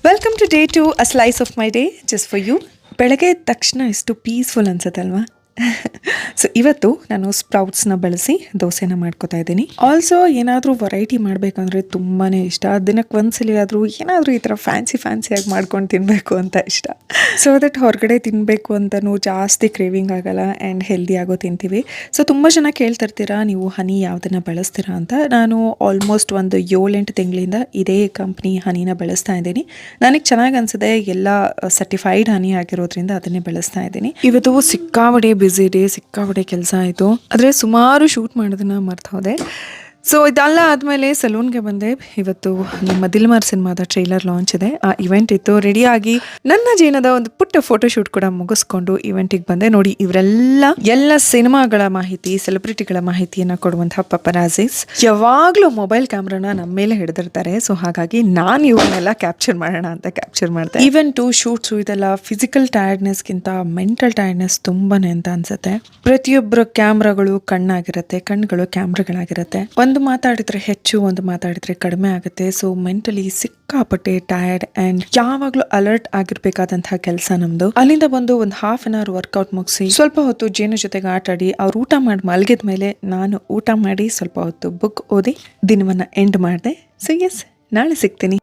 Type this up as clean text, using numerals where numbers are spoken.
Welcome to day two a slice of my day just for you. ಬೆಳಗ್ಗೆ ಎದ್ದ ತಕ್ಷಣ ಎಷ್ಟು ಪೀಸ್ಫುಲ್ ಅನ್ಸುತ್ತಲ್ವಾ. ಸೊ ಇವತ್ತು ನಾನು ಸ್ಪ್ರೌಟ್ಸ್ನ ಬಳಸಿ ದೋಸೆನ ಮಾಡ್ಕೋತಾ ಇದ್ದೀನಿ. ಆಲ್ಸೋ ಏನಾದರೂ ವೆರೈಟಿ ಮಾಡಬೇಕಂದ್ರೆ ತುಂಬಾ ಇಷ್ಟ. ದಿನಕ್ಕೆ ಒಂದ್ಸಲಿ ಆದರೂ ಏನಾದರೂ ಈ ಥರ ಫ್ಯಾನ್ಸಿಯಾಗಿ ಮಾಡ್ಕೊಂಡು ತಿನ್ನಬೇಕು ಅಂತ ಇಷ್ಟ. ಸೊ ದಟ್ ಹೊರಗಡೆ ತಿನ್ನಬೇಕು ಅಂತಲೂ ಜಾಸ್ತಿ ಕ್ರೇವಿಂಗ್ ಆಗಲ್ಲ ಆ್ಯಂಡ್ ಹೆಲ್ದಿ ಆಗೋ ತಿಂತೀವಿ. ಸೊ ತುಂಬ ಜನ ಕೇಳ್ತಿರ್ತೀರಾ ನೀವು ಹನಿ ಯಾವುದನ್ನು ಬಳಸ್ತೀರಾ ಅಂತ. ನಾನು ಆಲ್ಮೋಸ್ಟ್ ಒಂದು 7-8 ತಿಂಗಳಿಂದ ಇದೇ ಕಂಪ್ನಿ ಹನಿನ ಬಳಸ್ತಾ ಇದ್ದೀನಿ. ನನಗೆ ಚೆನ್ನಾಗಿ ಅನಿಸಿದೆ. ಎಲ್ಲ ಸರ್ಟಿಫೈಡ್ ಹನಿ ಆಗಿರೋದ್ರಿಂದ ಅದನ್ನೇ ಬಳಸ್ತಾ ಇದ್ದೀನಿ. ಇವತ್ತು ಸಿಕ್ಕಾಬಡೆ ಬಿಸಿ ಡೇ, ಸಿಕ್ಕಾಬಡೆ ಕೆಲಸ ಆಯಿತು. ಆದರೆ ಸುಮಾರು ಶೂಟ್ ಮಾಡೋದನ್ನ ಮರ್ತು ಹೋದೆ. ಸೊ ಇದೆಲ್ಲ ಆದಮೇಲೆ ಸಲೂನ್ಗೆ ಬಂದೆ. ಇವತ್ತು ನಮ್ಮ ದಿಲ್ಮಾರ್ ಸಿನಿಮಾದ ಟ್ರೈಲರ್ ಲಾಂಚ್ ಇದೆ, ಆ ಇವೆಂಟ್ ಇತ್ತು. ರೆಡಿಯಾಗಿ ನನ್ನ ಜೀವನದ ಒಂದು ಪುಟ್ಟ ಫೋಟೋಶೂಟ್ ಕೂಡ ಮುಗಿಸ್ಕೊಂಡು ಇವೆಂಟಿಗೆ ಬಂದೆ. ನೋಡಿ, ಎಲ್ಲ ಸಿನಿಮಾಗಳ ಮಾಹಿತಿ, ಸೆಲೆಬ್ರಿಟಿಗಳ ಮಾಹಿತಿಯನ್ನು ಕೊಡುವಂತಹ ಪಪರಾಜಿಸ್ ಯಾವಾಗಲೂ ಮೊಬೈಲ್ ಕ್ಯಾಮ್ರಾನ ನಮ್ಮ ಮೇಲೆ ಹಿಡಿದಿರ್ತಾರೆ. ಸೊ ಹಾಗಾಗಿ ನಾನು ಇವನ್ನೆಲ್ಲ ಕ್ಯಾಪ್ಚರ್ ಮಾಡೋಣ ಅಂತ ಕ್ಯಾಪ್ಚರ್ ಮಾಡಿದೆ. ಇವೆಂಟು, ಶೂಟ್ಸು ಇದೆಲ್ಲ ಫಿಸಿಕಲ್ ಟಯರ್ಡ್ನೆಸ್ಗಿಂತ ಮೆಂಟಲ್ ಟಯರ್ಡ್ನೆಸ್ ತುಂಬಾನೇ ಅಂತ ಅನ್ಸುತ್ತೆ. ಪ್ರತಿಯೊಬ್ಬರ ಕ್ಯಾಮ್ರಾಗಳು ಕಣ್ಣಾಗಿರುತ್ತೆ, ಕಣ್ಣುಗಳು ಕ್ಯಾಮ್ರಾಗಳಾಗಿರುತ್ತೆ. ಒಂದು ಮಾತಾಡಿದ್ರೆ ಹೆಚ್ಚು, ಒಂದು ಮಾತಾಡಿದ್ರೆ ಕಡಿಮೆ ಆಗುತ್ತೆ. ಸೊ ಮೆಂಟಲಿ ಸಿಕ್ಕಾಪಟ್ಟೆ ಟಯರ್ಡ್ ಆ್ಯಂಡ್ ಯಾವಾಗಲೂ ಅಲರ್ಟ್ ಆಗಿರ್ಬೇಕಾದಂತಹ ಕೆಲಸ ನಮ್ದು. ಅಲ್ಲಿಂದ ಬಂದು ಒಂದು ಹಾಫ್ ಅನ್ ಅವರ್ ವರ್ಕೌಟ್ ಮುಗಿಸಿ ಸ್ವಲ್ಪ ಹೊತ್ತು ಜೇನು ಜೊತೆಗೆ ಆಟಾಡಿ ಅವ್ರು ಊಟ ಮಾಡಿ ಮಲಗಿದ ಮೇಲೆ ನಾನು ಊಟ ಮಾಡಿ ಸ್ವಲ್ಪ ಹೊತ್ತು ಬುಕ್ ಓದಿ ದಿನವನ್ನ ಎಂಡ್ ಮಾಡಿದೆ. ಸೊ ಎಸ್, ನಾಳೆ ಸಿಗ್ತೀನಿ.